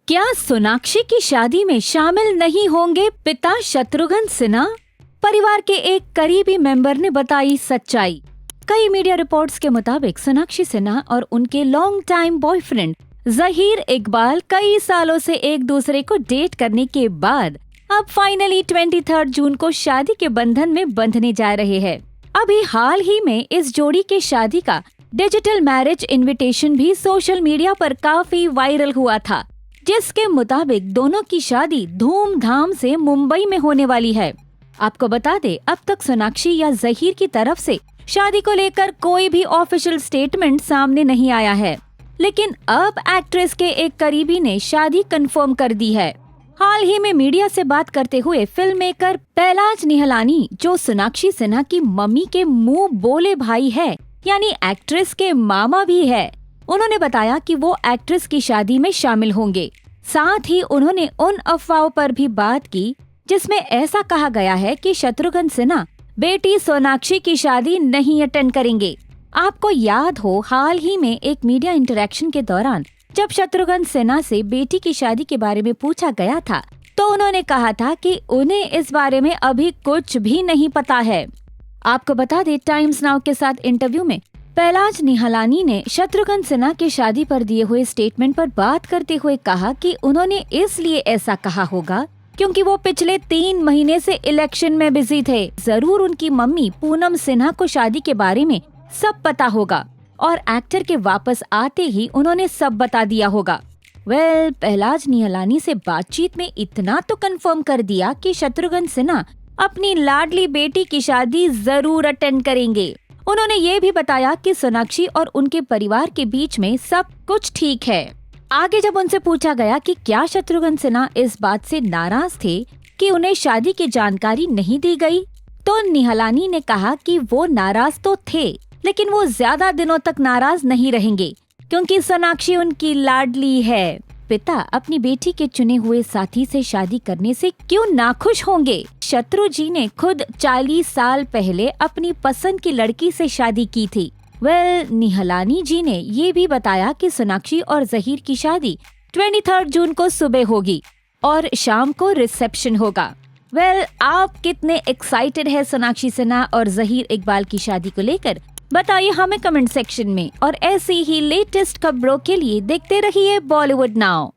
क्या सोनाक्षी की शादी में शामिल नहीं होंगे पिता शत्रुघ्न सिन्हा? परिवार के एक करीबी मेंबर ने बताई सच्चाई। कई मीडिया रिपोर्ट्स के मुताबिक सोनाक्षी सिन्हा और उनके long time boyfriend Zaheer Iqbal कई सालों से एक दूसरे को डेट करने के बाद अब फाइनली 23 जून को शादी के बंधन में बंधने जा रहे हैं। अभी हाल ही में इस जोड़ी के शादी का डिजिटल मैरिज इनविटेशन भी सोशल मीडिया पर काफी वायरल हुआ था, जिसके मुताबिक दोनों की शादी धूमधाम से मुंबई में होने वाली है। आपको बता दे, अब तक सोनाक्षी या ज़हीर की तरफ से शादी को लेकर कोई भी ऑफिशियल स्टेटमेंट सामने नहीं आया है, लेकिन अब एक्ट्रेस के एक करीबी ने शादी कंफर्म कर दी है। हाल ही में मीडिया से बात करते हुए फिल्म मेकर पहलाज निहलानी, जो सोनाक्षी सिन्हा की मम्मी के मुंह बोले भाई है, यानी एक्ट्रेस के मामा भी है, उन्होंने बताया कि वो एक्ट्रेस की शादी में शामिल होंगे। साथ ही उन्होंने उन अफवाहों पर भी बात की जिसमें ऐसा कहा गया है कि शत्रुघ्न सिन्हा बेटी सोनाक्षी की शादी नहीं अटेंड करेंगे। आपको याद हो, हाल ही में एक मीडिया इंटरेक्शन के दौरान जब शत्रुघ्न सिन्हा से बेटी की शादी के बारे में पूछा गया था, तो उन्होंने कहा था कि उन्हें इस बारे में अभी कुछ भी नहीं पता है। आपको बता दें, टाइम्स नाउ के साथ इंटरव्यू में पहलाज निहलानी ने शत्रुघ्न सिन्हा की शादी पर दिए हुए स्टेटमेंट पर बात करते हुए कहा कि उन्होंने इसलिए ऐसा कहा होगा क्योंकि वो पिछले 3 महीने से इलेक्शन में बिजी थे। जरूर उनकी मम्मी पूनम सिन्हा को शादी के बारे में सब पता होगा और एक्टर के वापस आते ही उन्होंने सब बता दिया होगा। पहलाज निहलानी से बातचीत में इतना तो कंफर्म कर दिया कि शत्रुघ्न सिन्हा अपनी लाडली बेटी की शादी जरूर अटेंड करेंगे। उन्होंने ये भी बताया कि सोनाक्षी और उनके परिवार के बीच में सब कुछ ठीक है। आगे जब उनसे पूछा गया कि क्या शत्रुघ्न सिन्हा इस बात से नाराज थे कि उन्हें शादी की जानकारी नहीं दी गई, तो निहलानी ने कहा कि वो नाराज तो थे, लेकिन वो ज्यादा दिनों तक नाराज नहीं रहेंगे क्योंकि सोनाक्षी उनकी लाडली है। पिता अपनी बेटी के चुने हुए साथी से शादी करने से क्यों नाखुश होंगे? शत्रु जी ने खुद 40 साल पहले अपनी पसंद की लड़की से शादी की थी। निहलानी जी ने ये भी बताया कि सोनाक्षी और ज़हीर की शादी 23 जून को सुबह होगी और शाम को रिसेप्शन होगा। आप कितने एक्साइटेड है सोनाक्षी सिन्हा और ज़हीर इकबाल की शादी को लेकर? बताइए हमें कमेंट सेक्शन में, और ऐसी ही लेटेस्ट खबरों के लिए देखते रहिए बॉलीवुड नाउ।